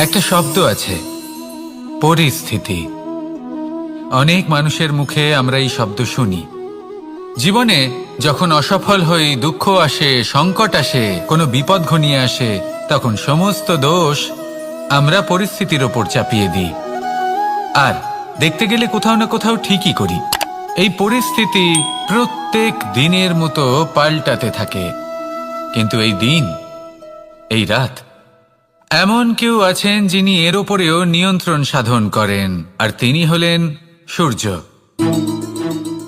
একটা শব্দ আছে, পরিস্থিতি। অনেক মানুষের মুখে আমরা এই শব্দ শুনি। জীবনে যখন অসফল হই, দুঃখ আসে, সংকট আসে, কোনো বিপদ ঘনিয়ে আসে, তখন সমস্ত দোষ আমরা পরিস্থিতির ওপর চাপিয়ে দিই। আর দেখতে গেলে কোথাও না কোথাও ঠিকই করি। এই পরিস্থিতি প্রত্যেক দিনের মতো পাল্টাতে থাকে, কিন্তু এই দিন, এই রাত, এমন কেউ আছেন যিনি এর ওপরেও নিয়ন্ত্রণ সাধন করেন, আর তিনি হলেন সূর্য।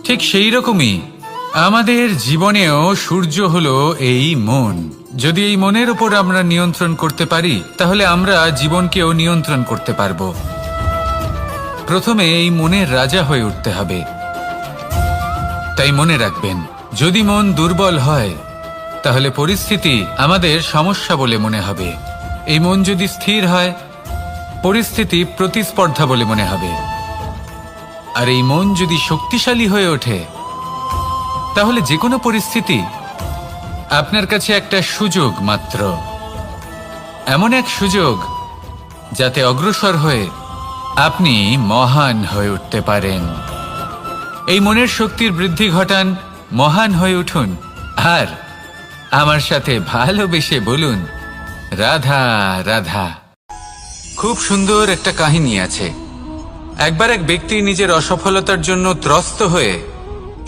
ঠিক সেই রকমই আমাদের জীবনেও সূর্য হলো এই মন। যদি এই মনের উপর আমরা নিয়ন্ত্রণ করতে পারি, তাহলে আমরা জীবনকেও নিয়ন্ত্রণ করতে পারব। প্রথমে এই মনের রাজা হয়ে উঠতে হবে। তাই মনে রাখবেন, যদি মন দুর্বল হয়, তাহলে পরিস্থিতি আমাদের সমস্যা বলে মনে হবে। এই মন যদি স্থির হয়, পরিস্থিতি প্রতিস্পর্ধা বলে মনে হবে। আর এই মন যদি শক্তিশালী হয়ে ওঠে, তাহলে যে কোনো পরিস্থিতি আপনার কাছে একটা সুযোগ মাত্র। এমন এক সুযোগ যাতে অগ্রসর হয়ে আপনি মহান হয়ে উঠতে পারেন। এই মনের শক্তির বৃদ্ধি ঘটান, মহান হয়ে উঠুন, আর আমার সাথে ভালোবেসে বলুন, রাধা রাধা। খুব সুন্দর একটা কাহিনী আছে। একবার এক ব্যক্তি নিজের অসফলতার জন্য ত্রস্ত হয়ে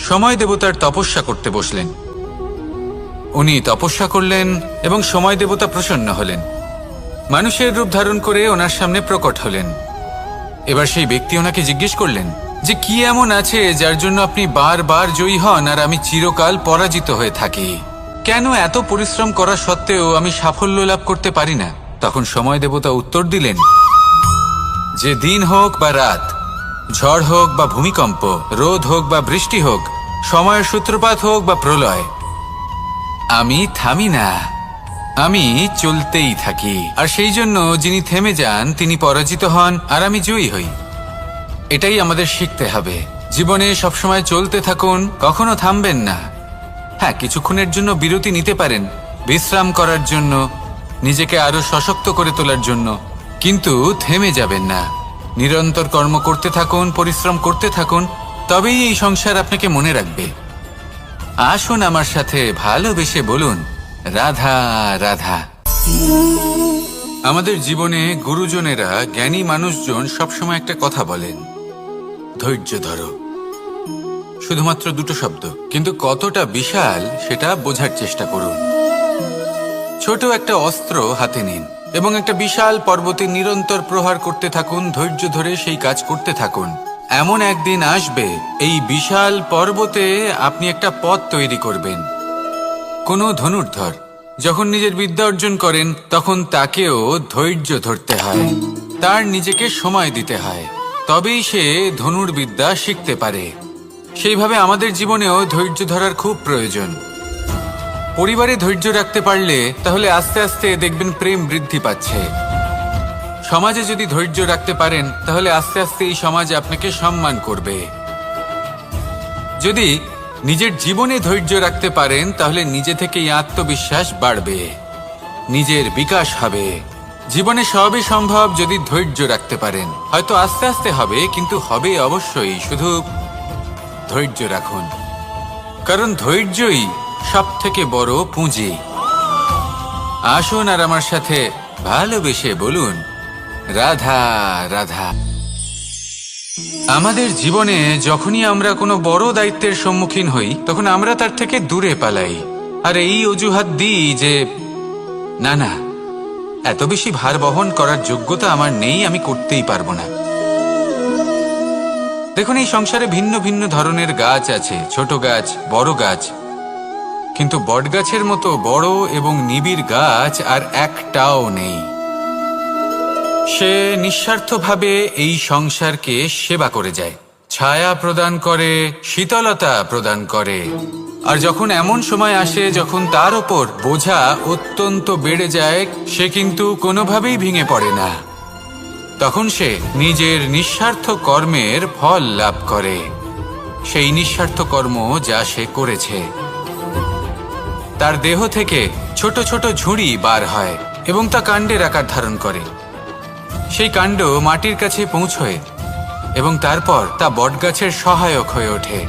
সময় দেবতার তপস্যা করতে বসলেন। উনি তপস্যা করলেন এবং সময় দেবতা প্রসন্ন হলেন। মানুষের রূপ ধারণ করে ওনার সামনে প্রকট হলেন। এবার সেই ব্যক্তি ওনাকে জিজ্ঞেস করলেন যে কি এমন আছে যার জন্য আপনি বারবার জয়ী হন আর আমি চিরকাল পরাজিত হয়ে থাকি? কেন এত পরিশ্রম করা সত্ত্বেও আমি সাফল্য লাভ করতে পারি না? তখন সময় দেবতা উত্তর দিলেন যে দিন হোক বা রাত, ঝড় হোক বা ভূমিকম্প, রোদ হোক বা বৃষ্টি হোক, সময়ের সূত্রপাত হোক বা প্রলয়, আমি থামি না, আমি চলতেই থাকি। আর সেই জন্য যিনি থেমে যান তিনি পরাজিত হন আর আমি জয়ী হই। এটাই আমাদের শিখতে হবে। জীবনে সবসময় চলতে থাকুন, কখনো থামবেন না। হ্যাঁ, কিছুক্ষণের জন্য বিরতি নিতে পারেন, বিশ্রাম করার জন্য, নিজেকে আরো সশক্ত করে তোলার জন্য, কিন্তু থেমে যাবেন না। নিরন্তর কর্ম করতে থাকুন, পরিশ্রম করতে থাকুন, তবেই এই সংসার আপনাকে মনে রাখবে। আসুন আমার সাথে ভালোবেসে বলুন, রাধা রাধা। আমাদের জীবনে গুরুজনেরা, জ্ঞানী মানুষজন সবসময় একটা কথা বলেন, ধৈর্য ধরো। শুধুমাত্র দুটো শব্দ, কিন্তু কতটা বিশাল সেটা বোঝার চেষ্টা করুন। ছোট একটা অস্ত্র হাতে নিন এবং একটা বিশাল পর্বতে নিরন্তর প্রহার করতে থাকুন। ধৈর্য ধরে সেই কাজ করতে থাকুন। এমন একদিন আসবে, এই বিশাল পর্বতে আপনি একটা পথ তৈরি করবেন। কোনো ধনুর্ধর যখন নিজের বিদ্যা অর্জন করেন, তখন তাকেও ধৈর্য ধরতে হয়, তার নিজেকে সময় দিতে হয়, তবেই সে ধনুর্বিদ্যা শিখতে পারে। সেইভাবে আমাদের জীবনেও ধৈর্য ধরার খুব প্রয়োজন। পরিবারে ধৈর্য রাখতে পারলে তাহলে আস্তে আস্তে দেখবেন প্রেম বৃদ্ধি পাচ্ছে। সমাজে যদি ধৈর্য রাখতে পারেন, তাহলে আস্তে আস্তে এই সমাজ আপনাকে সম্মান করবে। যদি নিজের জীবনে ধৈর্য রাখতে পারেন, তাহলে নিজে থেকেই আত্মবিশ্বাস বাড়বে, নিজের বিকাশ হবে। জীবনে সবই সম্ভব যদি ধৈর্য রাখতে পারেন। হয়তো আস্তে আস্তে হবে, কিন্তু হবে অবশ্যই। শুধু ধৈর্য রাখুন, কারণ ধৈর্যই সব থেকে বড় পুঁজি। আসুন আর আমার সাথে ভালোবেসে বলুন, রাধা রাধা। আমাদের জীবনে যখনই আমরা কোনো বড় দায়িত্বের সম্মুখীন হই, তখন আমরা তার থেকে দূরে পালাই আর এই অজুহাত দিই যে না না, এত বেশি ভার বহন করার যোগ্যতা আমার নেই, আমি করতেই পারবো না। দেখুন, এই সংসারে ভিন্ন ভিন্ন ধরনের গাছ আছে, ছোট গাছ, বড় গাছ, কিন্তু বটগাছের মতো বড় এবং নিবিড় গাছ আর একটাও নেই। সে নিঃস্বার্থভাবে এই সংসারকে সেবা করে যায়, ছায়া প্রদান করে, শীতলতা প্রদান করে। আর যখন এমন সময় আসে যখন তার ওপর বোঝা অত্যন্ত বেড়ে যায়, সে কিন্তু কোনোভাবেই ভেঙে পড়ে না। তখন সে নিজের নিঃস্বার্থ কর্মের ফল লাভ করে, সেই নিঃস্বার্থ কর্ম যা সে করেছে। তার দেহ থেকে ছোট ছোট ঝুড়ি বার হয় এবং তা কাণ্ডের আকার ধারণ করে। সেই কাণ্ড মাটির কাছে পৌঁছয় এবং তারপর তা বটগাছের সহায়ক হয়ে ওঠে।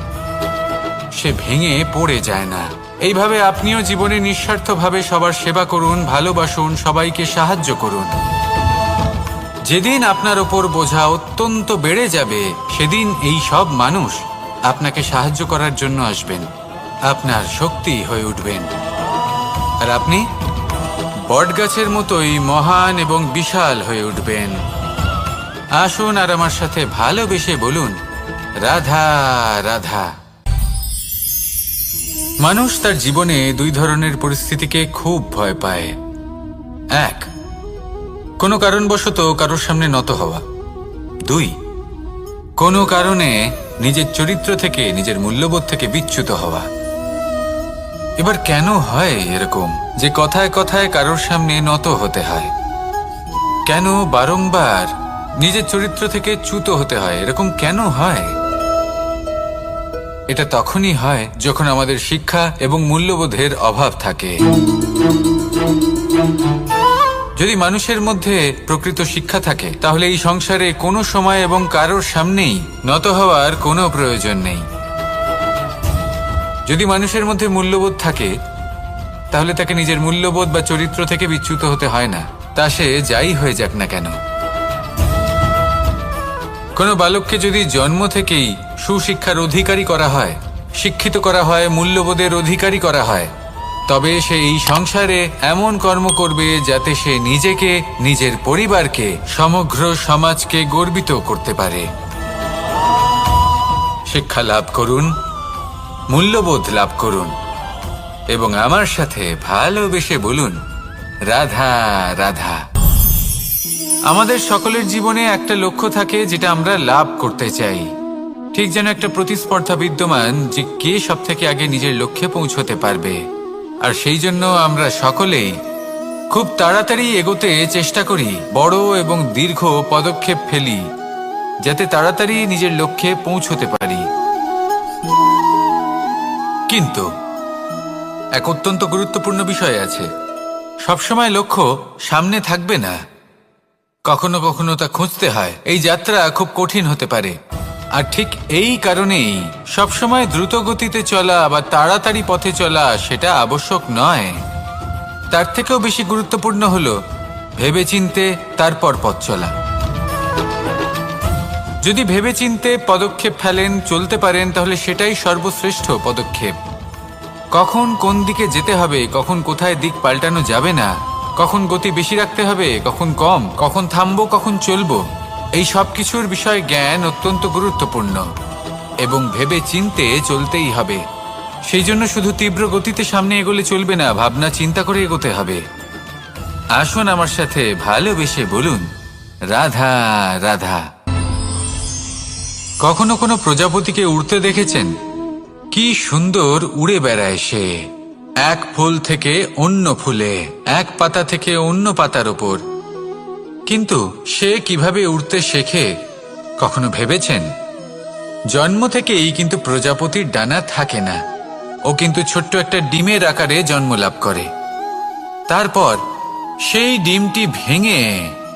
সে ভেঙে পড়ে যায় না। এইভাবে আপনিও জীবনে নিঃস্বার্থভাবে সবার সেবা করুন, ভালোবাসুন, সবাইকে সাহায্য করুন। যেদিন আপনার ওপর বোঝা অত্যন্ত বেড়ে যাবে, সেদিন এই সব মানুষ আপনাকে সাহায্য করার জন্য আসবেন, আপনার শক্তি হয়ে উঠবেন, আর আপনি বটগাছের মতোই মহান এবং বিশাল হয়ে উঠবেন। আসুন আর আমার সাথে ভালোবেসে বলুন, রাধা রাধা। মানুষ তার জীবনে দুই ধরনের পরিস্থিতিকে খুব ভয় পায়। এক, কোনো কারণবশত কারোর সামনে নত হওয়া। দুই, কোনো কারণে নিজের চরিত্র থেকে, নিজের মূল্যবোধ থেকে বিচ্যুত হওয়া। এবার কেন হয় এরকম যে কথায় কথায় কারোর সামনে নত হতে হয়? কেন বারংবার নিজের চরিত্র থেকে চ্যুত হতে হয়? এরকম কেন হয়? এটা তখনই হয় যখন আমাদের শিক্ষা এবং মূল্যবোধের অভাব থাকে। যদি মানুষের মধ্যে প্রকৃত শিক্ষা থাকে, তাহলে এই সংসারে কোনো সময় এবং কারোর সামনেই নত হওয়ার কোনো প্রয়োজন নেই। যদি মানুষের মধ্যে মূল্যবোধ থাকে, তাহলে তাকে নিজের মূল্যবোধ বা চরিত্র থেকে বিচ্যুত হতে হয় না, তা সে যাই হয়ে যাক না কেন। কোনো বালককে যদি জন্ম থেকেই সুশিক্ষার অধিকারী করা হয়, শিক্ষিত করা হয়, মূল্যবোধের অধিকারী করা হয়, তবে সে এই সংসারে এমন কর্ম করবে যাতে সে নিজেকে, নিজের পরিবারকে, সমগ্র সমাজকে গর্বিত করতে পারে। শিক্ষা লাভ করুন, মূল্যবোধ লাভ করুন এবং আমার সাথে ভালোবেসে বলুন, রাধা রাধা। আমাদের সকলের জীবনে একটা লক্ষ্য থাকে যেটা আমরা লাভ করতে চাই। ঠিক যেন একটা প্রতিস্পর্ধা বিদ্যমান যে কে সব থেকে আগে নিজের লক্ষ্যে পৌঁছতে পারবে। আর সেই জন্য আমরা সকলেই খুব তাড়াতাড়ি এগোতে চেষ্টা করি, বড় এবং দীর্ঘ পদক্ষেপ ফেলি যাতে তাড়াতাড়ি নিজের লক্ষ্যে পৌঁছতে পারি। কিন্তু এক অত্যন্ত গুরুত্বপূর্ণ বিষয় আছে, সবসময় লক্ষ্য সামনে থাকবে না, কখনো কখনো তা খুঁজতে হয়। এই যাত্রা খুব কঠিন হতে পারে, আর ঠিক এই কারণেই সবসময় দ্রুত গতিতে চলা বা তাড়াতাড়ি পথে চলা সেটা আবশ্যক নয়। তার থেকেও বেশি গুরুত্বপূর্ণ হলো ভেবেচিন্তে তারপর পথ চলা। যদি ভেবেচিন্তে পদক্ষেপ ফেলেন, চলতে পারেন, তাহলে সেটাই সর্বশ্রেষ্ঠ পদক্ষেপ। কখন কোন দিকে যেতে হবে, কখন কোথায় দিক পাল্টানো যাবে না, কখন গতি বেশি রাখতে হবে, কখন কম, কখন থামবো, কখন চলবো, এই সব কিছুর বিষয়ে জ্ঞান অত্যন্ত গুরুত্বপূর্ণ এবং ভেবে চিন্তে চলতেই হবে। সেই জন্য শুধু তীব্র গতিতে সামনে এগোলে চলবে না, ভাবনা চিন্তা করে এগোতে হবে। আসুন আমার সাথে ভালোবেসে বলুন, রাধা রাধা। কখনো কোনো প্রজাপতিকে উড়তে দেখেছেন? কি সুন্দর উড়ে বেড়ায় সে, এক ফুল থেকে অন্য ফুলে, এক পাতা থেকে অন্য পাতার ওপর। কিন্তু সে কিভাবে উড়তে শেখে কখনো ভেবেছেন? জন্ম থেকেই কিন্তু প্রজাপতির ডানা থাকে না, ও কিন্তু ছোট্ট একটা ডিমের আকারে জন্ম লাভ করে। তারপর সেই ডিমটি ভেঙে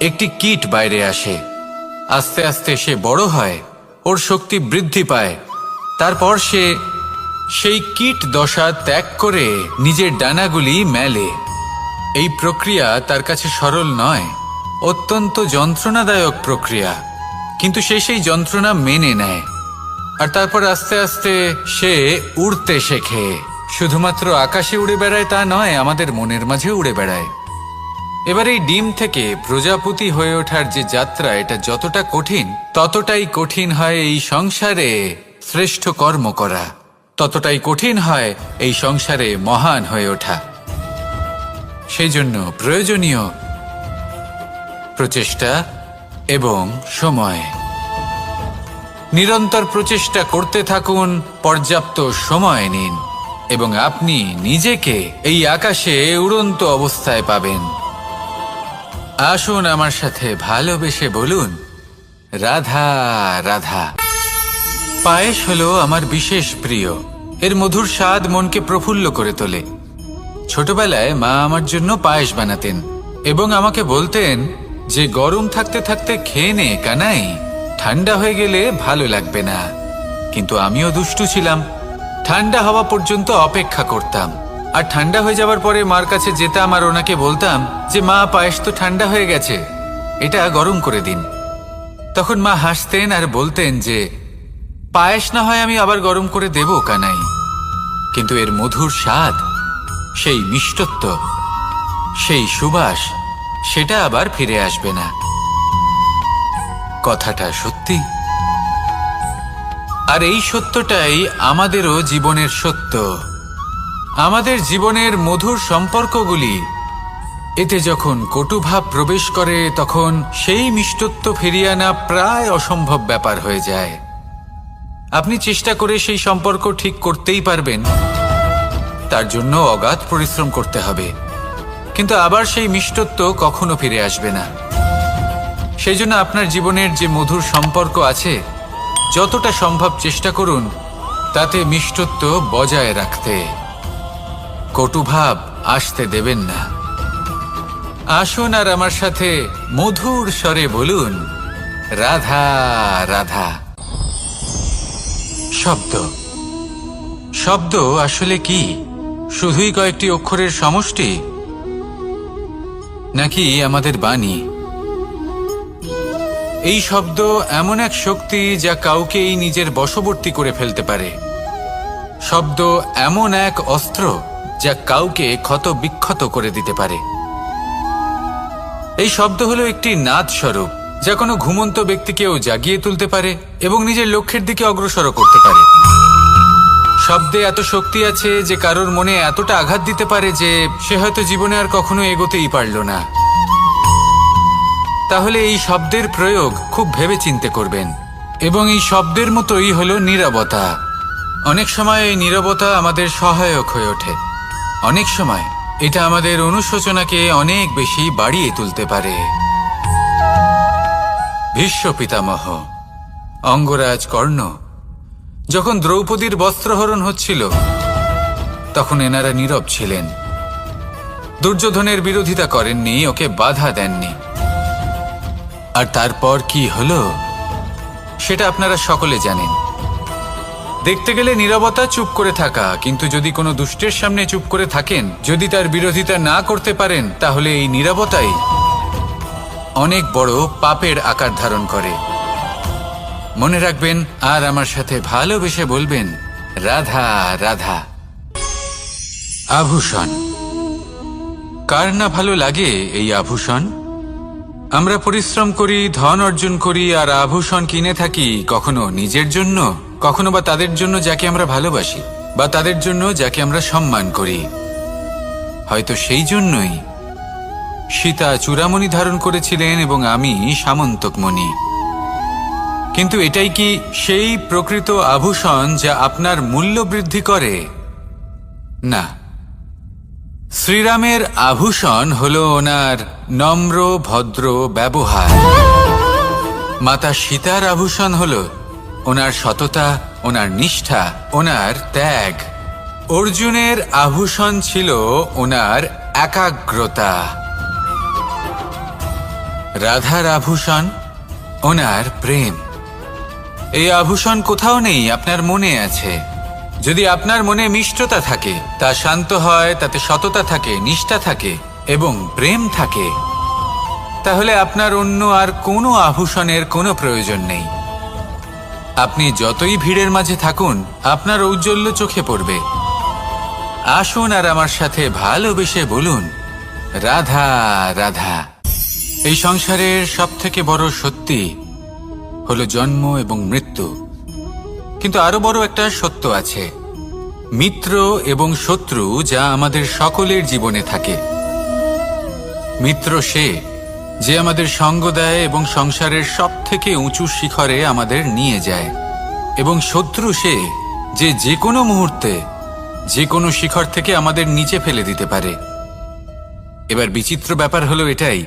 একটি কীট বাইরে আসে। আস্তে আস্তে সে বড় হয়, ওর শক্তি বৃদ্ধি পায়। তারপর সে সেই কীট দশা ত্যাগ করে নিজের ডানাগুলি মেলে। এই প্রক্রিয়া তার কাছে সরল নয়, অত্যন্ত যন্ত্রণাদায়ক প্রক্রিয়া, কিন্তু সে সেই যন্ত্রণা মেনে নেয়। আর তারপর আস্তে আস্তে সে উড়তে শেখে। শুধুমাত্র আকাশে উড়ে বেড়ায় তা নয়, আমাদের মনের মাঝে উড়ে বেড়ায়। এবার এই ডিম থেকে প্রজাপতি হয়ে ওঠার যে যাত্রা, এটা যতটা কঠিন, ততটাই কঠিন হয় এই সংসারে শ্রেষ্ঠ কর্ম করা, ততটাই কঠিন হয় এই সংসারে মহান হয়ে ওঠা। সেই জন্য প্রয়োজনীয় প্রচেষ্টা এবং সময়। নিরন্তর প্রচেষ্টা করতে থাকুন, পর্যাপ্ত সময় নিন এবং আপনি নিজেকে এই আকাশে উড়ন্ত অবস্থায় পাবেন। আসুন আমার সাথে ভালোবেসে বলুন, রাধা রাধা। পায়েস হলো আমার বিশেষ প্রিয়। এর মধুর স্বাদ মনকে প্রফুল্ল করে তোলে। ছোটবেলায় মা আমার জন্য পায়েস বানাতেন এবং আমাকে বলতেন যে গরম থাকতে থাকতে খেয়ে নে কানাই, ঠান্ডা হয়ে গেলে ভালো লাগবে না। কিন্তু আমিও দুষ্টু ছিলাম, ঠান্ডা হওয়া পর্যন্ত অপেক্ষা করতাম, আর ঠান্ডা হয়ে যাবার পরে মার কাছে যেতাম আর ওনাকে বলতাম যে মা, পায়েস তো ঠান্ডা হয়ে গেছে, এটা গরম করে দিন। তখন মা হাসতেন আর বলতেন যে পায়েস না হয় আমি আবার গরম করে দেব কানাই, কিন্তু এর মধুর স্বাদ, সেই মিষ্টত্ব, সেই সুবাস, সেটা আবার ফিরে আসবে না। কথাটা সত্যি। আর এই সত্যটাই আমাদেরও জীবনের সত্য। আমাদের জীবনের মধুর সম্পর্কগুলি, এতে যখন কটুভাব প্রবেশ করে তখন সেই মিষ্টত্ব ফিরিয়ে আনা প্রায় অসম্ভব ব্যাপার হয়ে যায়। আপনি চেষ্টা করে সেই সম্পর্ক ঠিক করতেই পারবেন, তার জন্য অগাধ পরিশ্রম করতে হবে, কিন্তু আবার সেই মিষ্টত্ব কখনো ফিরে আসবে না। সেই জন্য আপনার জীবনের যে মধুর সম্পর্ক আছে, যতটা সম্ভব চেষ্টা করুন তাতে মিষ্টত্ব বজায় রাখতে। কটুভাব আসতে দেবেন না। আসুন আর আমার সাথে মধুর স্বরে বলুন, রাধা রাধা। শব্দ, শব্দ আসলে কি? শুধুই কয়েকটি অক্ষরের সমষ্টি, নাকি আমাদের বাণী? এই শব্দ এমন এক শক্তি যা কাউকেই নিজের বশবর্তী করে ফেলতে পারে। শব্দ এমন এক অস্ত্র যা কাউকে ক্ষত বিক্ষত করে দিতে পারে। এই শব্দ হলো একটি নাদ স্বরূপ, যা কোনো ঘুমন্ত ব্যক্তিকেও জাগিয়ে তুলতে পারে এবং নিজের লক্ষ্যের দিকে অগ্রসর করতে পারে। শব্দে এত শক্তি আছে যে কারোর মনে এতটা আঘাত দিতে পারে যে সে হয়তো জীবনে আর কখনো এগোতেই পারল না। তাহলে এই শব্দের প্রয়োগ খুব ভেবে চিন্তে করবেন। এবং এই শব্দের মতোই হলো নীরবতা। অনেক সময় এই নীরবতা আমাদের সহায়ক হয়ে ওঠে, অনেক সময় এটা আমাদের অনুশোচনাকে অনেক বেশি বাড়িয়ে তুলতে পারে। ভীষ্ম পিতামহ, অঙ্গরাজ কর্ণ, যখন দ্রৌপদীর বস্ত্রহরণ হচ্ছিল তখন এনারা নীরব ছিলেন। দুর্যোধনের বিরোধিতা করেননি, ওকে বাধা দেননি। আর তারপর কি হলো সেটা আপনারা সকলে জানেন। দেখতে গেলে নীরবতা চুপ করে থাকা, কিন্তু যদি কোনো দুষ্টের সামনে চুপ করে থাকেন, যদি তার বিরোধিতা না করতে পারেন, তাহলে এই নীরবতাই অনেক বড় পাপের আকার ধারণ করে। মনে রাখবেন আর আমার সাথে ভালোবেসে বলবেন, রাধা রাধা। আভূষণ, কার না ভালো লাগে এই আভূষণ? আমরা পরিশ্রম করি, ধন অর্জন করি আর আভূষণ কিনে থাকি, কখনো নিজের জন্য, কখনো বা তাদের জন্য যাকে আমরা ভালোবাসি, বা তাদের জন্য যাকে আমরা সম্মান করি। হয়তো সেই জন্যই সীতা চূড়ামণি ধারণ করেছিলেন এবং আমি সামন্তকমণি। কিন্তু এটাই কি সেই প্রকৃত আভূষণ যা আপনার মূল্য বৃদ্ধি করে? না। শ্রীরামের আভূষণ হলো ওনার নম্র ভদ্র ব্যবহার। মাতা সীতার আভূষণ হলো ওনার সততা, ওনার নিষ্ঠা, ওনার ত্যাগ। অর্জুনের আভূষণ ছিল ওনার একাগ্রতা। রাধার আভূষণ ওনার প্রেম। এই আভূষণ কোথাও নেই, আপনার মনে আছে। যদি আপনার মনে মিষ্টতা থাকে, তা শান্ত হয়, তাতে সততা থাকে, নিষ্ঠা থাকে এবং প্রেম থাকে, তাহলে আপনার অন্য আর কোনো আভূষণের কোনো প্রয়োজন নেই। আপনি যতই ভিড়ের মাঝে থাকুন, আপনার ঔজ্জ্বল্য চোখে পড়বে। আসুন আর আমার সাথে ভালোবেসে বলুন, রাধা রাধা। এই সংসারের সবথেকে বড় সত্যি হলো জন্ম এবং মৃত্যু, কিন্তু আরো বড় একটা সত্য আছে, মিত্র এবং শত্রু, যা আমাদের সকলের জীবনে থাকে। মিত্র সে যে আমাদের সঙ্গ দেয় এবং সংসারের সবথেকে উঁচু শিখরে আমাদের নিয়ে যায়, এবং শত্রু সে যে যে কোনো মুহূর্তে যে কোনো শিখর থেকে আমাদের নিচে ফেলে দিতে পারে। এবার বিচিত্র ব্যাপার হলো এটাই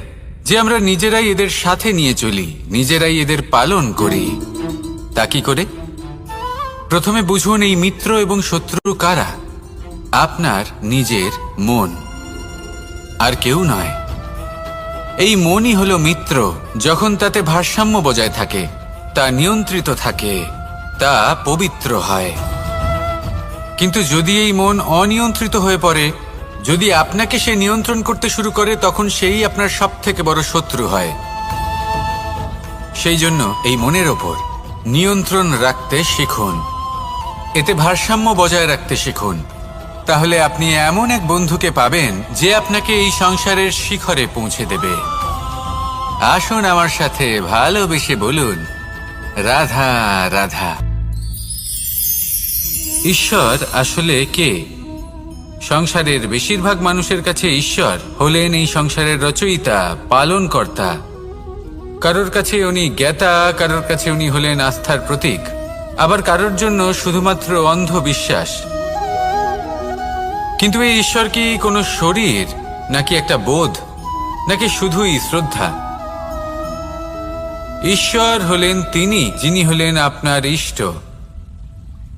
যে আমরা নিজেরাই এদের সাথে নিয়ে চলি, নিজেরাই এদের পালন করি। তা কি করে? প্রথমে বুঝুন এই মিত্র এবং শত্রু কারা। আপনার নিজের মন, আর কেউ নয়। এই মনই হলো মিত্র। যখন তাতে ভারসাম্য বজায় থাকে, তা নিয়ন্ত্রিত থাকে, তা পবিত্র হয়। কিন্তু যদি এই মন অনিয়ন্ত্রিত হয়ে পড়ে, যদি আপনাকে সে নিয়ন্ত্রণ করতে শুরু করে, তখন সেই আপনার সবথেকে বড় শত্রু হয়। সেই জন্য এই মনের ওপর নিয়ন্ত্রণ রাখতে শিখুন, এতে ভারসাম্য বজায় রাখতে শিখুন। তাহলে আপনি এমন এক বন্ধুকে পাবেন যে আপনাকে এই সংসারের শিখরে পৌঁছে দেবে। আসুন আমার সাথে ভালোবেসে বলুন, রাধা রাধা। ঈশ্বর আসলে কে? সংসারের বেশিরভাগ মানুষের কাছে ঈশ্বর হলেন এই সংসারের রচয়িতা, পালনকর্তা। কারোর কাছে উনি জ্ঞাতা, কারোর কাছে উনি হলেন আস্থার প্রতীক, আবার কারোর জন্য শুধুমাত্র অন্ধ বিশ্বাস। কিন্তু এই ঈশ্বর কি কোনো শরীর, নাকি একটা বোধ, নাকি শুধুই শ্রদ্ধা? ঈশ্বর হলেন তিনি যিনি হলেন আপনার ইষ্ট।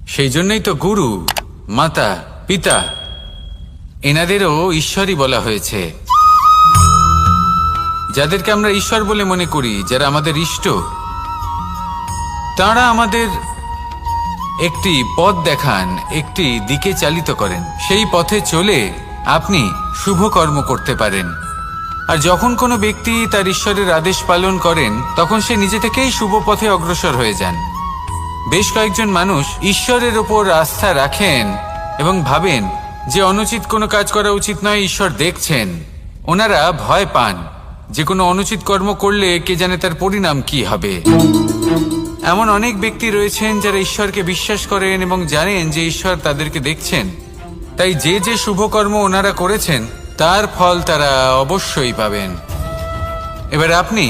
সেই জন্যই তো গুরু, মাতা, পিতা এনাদেরও ঈশ্বরই বলা হয়েছে। যাদেরকে আমরা ঈশ্বর বলে মনে করি, যারা আমাদের ইষ্ট, তারা আমাদের একটি পথ দেখান, একটি দিকে চালিত করেন। সেই পথে চলে আপনি শুভ কর্ম করতে পারেন। আর যখন কোনো ব্যক্তি তার ঈশ্বরের আদেশ পালন করেন, তখন সে নিজে থেকেই শুভ পথে অগ্রসর হয়ে যান। বেশ কয়েকজন মানুষ ঈশ্বরের ওপর আস্থা রাখেন এবং ভাবেন যে অনুচিত কোনো কাজ করা উচিত নয়, ঈশ্বর দেখছেন। ওনারা ভয় পান যে কোনো অনুচিত কর্ম করলে কে জানে তার পরিণাম কি হবে। এমন অনেক ব্যক্তি রয়েছেন যারা ঈশ্বরকে বিশ্বাস করেন এবং জানেন যে ঈশ্বর তাদেরকে দেখছেন। তাই যে যে শুভ কর্ম ওনারা করেছেন তার ফল তারা অবশ্যই পাবেন। এবার আপনি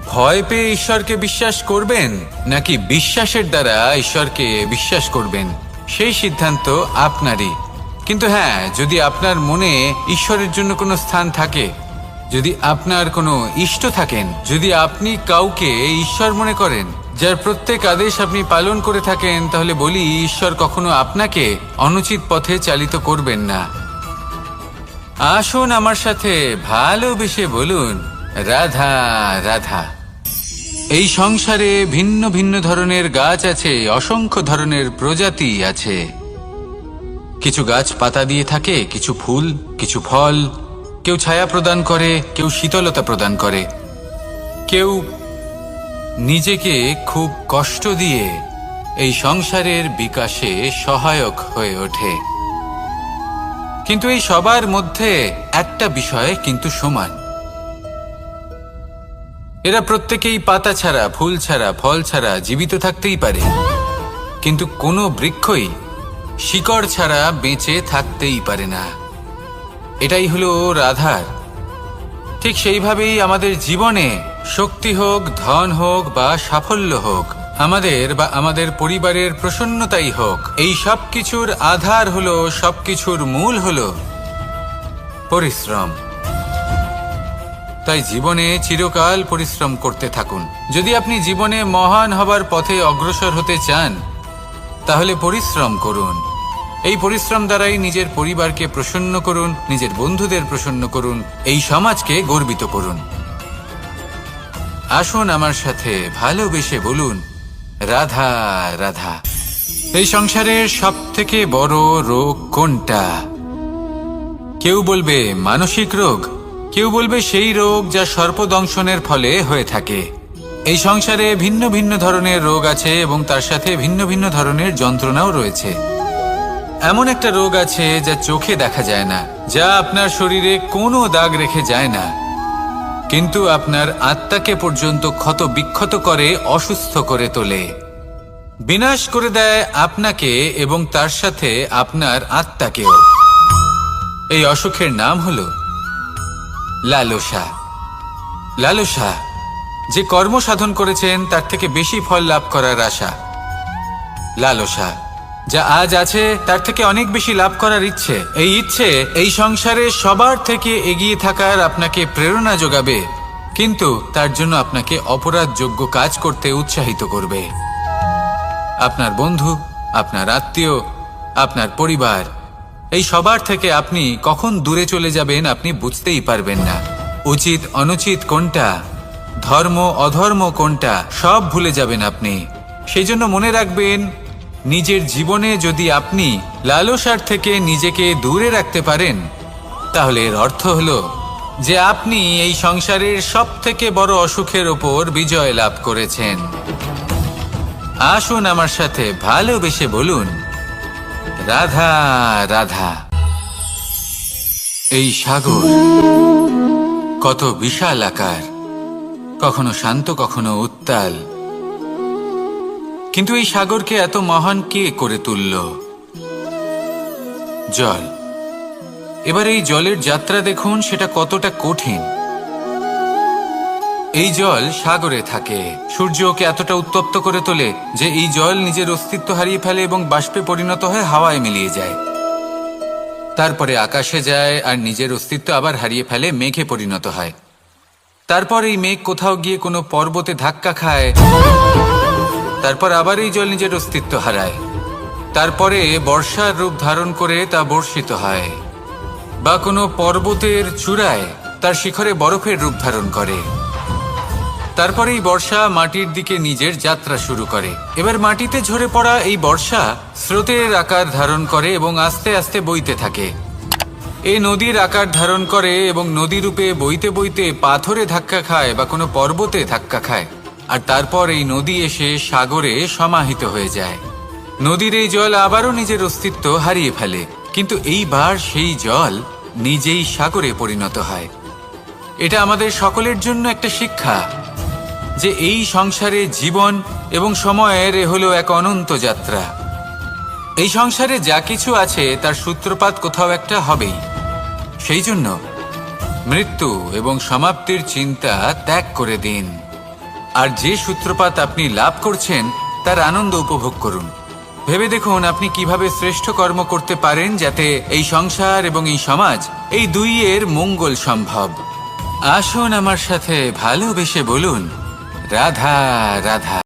ভয় পেয়ে ঈশ্বরকে বিশ্বাস করবেন, নাকি বিশ্বাসের দ্বারা ঈশ্বরকে বিশ্বাস করবেন, সেই সিদ্ধান্ত আপনারই। কিন্তু হ্যাঁ, যদি আপনার মনে ঈশ্বরের জন্য কোনো স্থান থাকে, যদি আপনার কোনো ইষ্ট থাকেন, যদি আপনি কাউকে ঈশ্বর মনে করেন, যার প্রত্যেক আদেশ আপনি পালন করে থাকেন, তাহলে বলি, ঈশ্বর কখনো আপনাকে অনুচিত পথে চালিত করবেন না। আসুন আমার সাথে ভালোবেসে বলুন, রাধা রাধা। এই সংসারে ভিন্ন ভিন্ন ধরনের গাছ আছে, অসংখ্য ধরনের প্রজাতি আছে। কিছু গাছ পাতা দিয়ে থাকে, কিছু ফুল, কিছু ফল। কেউ ছায়া প্রদান করে, কেউ শীতলতা প্রদান করে, কেউ নিজেকে খুব কষ্ট দিয়ে এই সংসারের বিকাশে সহায়ক হয়ে ওঠে। কিন্তু এই সবার মধ্যে একটা বিষয় কিন্তু সমান, এরা প্রত্যেকেই পাতা ছাড়া, ফুল ছাড়া, ফল ছাড়া জীবিত থাকতেই পারে, কিন্তু কোনো বৃক্ষই শিকড় ছাড়া বেঁচে থাকতেই পারে না। এটাই হলো রাধার। ঠিক সেইভাবেই আমাদের জীবনে শক্তি হোক, ধন হোক বা সাফল্য হোক, আমাদের বা আমাদের পরিবারের প্রসন্নতাই হোক, এই সব কিছুর আধার হলো, সবকিছুর মূল হলো পরিশ্রম। তাই জীবনে চিরকাল পরিশ্রম করতে থাকুন। যদি আপনি জীবনে মহান হবার পথে অগ্রসর হতে চান, তাহলে পরিশ্রম করুন। এই পরিশ্রম দ্বারাই নিজের পরিবারকে প্রসন্ন করুন, নিজের বন্ধুদের প্রসন্ন করুন, এই সমাজকে গর্বিত করুন। আসুন আমার সাথে ভালোবেসে বলুন, রাধা রাধা। এই সংসারের সব থেকে বড় রোগ কোনটা? কেউ বলবে মানসিক রোগ, কেউ বলবে সেই রোগ যা সর্পদংশনের ফলে হয়ে থাকে। এই সংসারে ভিন্ন ভিন্ন ধরনের রোগ আছে এবং তার সাথে ভিন্ন ভিন্ন ধরনের যন্ত্রণাও রয়েছে। এমন একটা রোগ আছে যা চোখে দেখা যায় না, যা আপনার শরীরে কোনো দাগ রেখে যায় না, কিন্তু আপনার আত্মাকে পর্যন্ত ক্ষত বিক্ষত করে, অসুস্থ করে তোলে, বিনাশ করে দেয় আপনাকে এবং তার সাথে আপনার আত্মাকেও। এই অসুখের নাম হলো লালসা। লালসা, যে কর্ম সাধন করেছেন তার থেকে বেশি ফল লাভ করার আশা। লালসা, যা আজ আছে তার থেকে অনেক বেশি লাভ করার ইচ্ছে। এই ইচ্ছে এই সংসারে সবার থেকে এগিয়ে থাকার আপনাকে প্রেরণা যোগাবে, কিন্তু তার জন্য আপনাকে অপরাধযোগ্য কাজ করতে উৎসাহিত করবে। আপনার বন্ধু, আপনার আত্মীয়, আপনার পরিবার, এই সবার থেকে আপনি কখন দূরে চলে যাবেন আপনি বুঝতেই পারবেন না। উচিত অনুচিত কোনটা, ধর্ম অধর্ম কোনটা, সব ভুলে যাবেন আপনি। সেই জন্য মনে রাখবেন, নিজের জীবনে যদি আপনি লালসার থেকে নিজেকে দূরে রাখতে পারেন, তাহলে এর অর্থ হলো যে আপনি এই সংসারের সব থেকে বড় অসুখের ওপর বিজয় লাভ করেছেন। আসুন আমার সাথে ভালোবেসে বলুন, রাধা রাধা। এই সাগর কত বিশাল আকার, কখনো শান্ত কখনো উত্তাল, কিন্তু এই সাগরকে এত মহান কে করে তুলল? জল। এবার এই জলের যাত্রা দেখুন, সেটা কতটা কঠিন। এই জল সাগরে থাকে, সূর্য ওকে এতটা উত্তপ্ত করে তোলে যে এই জল নিজের অস্তিত্ব হারিয়ে ফেলে এবং বাষ্পে পরিণত হয়ে হাওয়ায় মিলিয়ে যায়। তারপরে আকাশে যায় আর নিজের অস্তিত্ব আবার হারিয়ে ফেলে, মেঘে পরিণত হয়। তারপর এই মেঘ কোথাও গিয়ে কোনো পর্বতে ধাক্কা খায়, তারপর আবার এই জল নিজের অস্তিত্ব হারায়। তারপরে বর্ষার রূপ ধারণ করে তা বর্ষিত হয়, বা কোনো পর্বতের চূড়ায় তার শিখরে বরফের রূপ ধারণ করে। তারপরে এই বর্ষা মাটির দিকে নিজের যাত্রা শুরু করে। এবার মাটিতে ঝরে পড়া এই বর্ষা স্রোতের আকার ধারণ করে এবং আস্তে আস্তে বইতে থাকে। এই নদীর আকার ধারণ করে এবং নদী রূপে বইতে বইতে পাথরে ধাক্কা খায় বা কোনো পর্বতে ধাক্কা খায়, আর তারপর এই নদী এসে সাগরে সমাহিত হয়ে যায়। নদীর এই জল আবারও নিজের অস্তিত্ব হারিয়ে ফেলে, কিন্তু এইবার সেই জল নিজেই সাগরে পরিণত হয়। এটা আমাদের সকলের জন্য একটা শিক্ষা যে এই সংসারে জীবন এবং সময়ের হলো এক অনন্ত যাত্রা। এই সংসারে যা কিছু আছে তার সূত্রপাত কোথাও একটা হবেই। সেই জন্য মৃত্যু এবং সমাপ্তির চিন্তা ত্যাগ করে দিন, আর যে সূত্রপাত আপনি লাভ করছেন তার আনন্দ উপভোগ করুন। ভেবে দেখুন আপনি কিভাবে শ্রেষ্ঠ কর্ম করতে পারেন যাতে এই সংসার এবং এই সমাজ, এই দুইয়ের মঙ্গল সম্ভব। আসুন আমার সাথে ভালোবেসে বলুন, রাধা রাধা।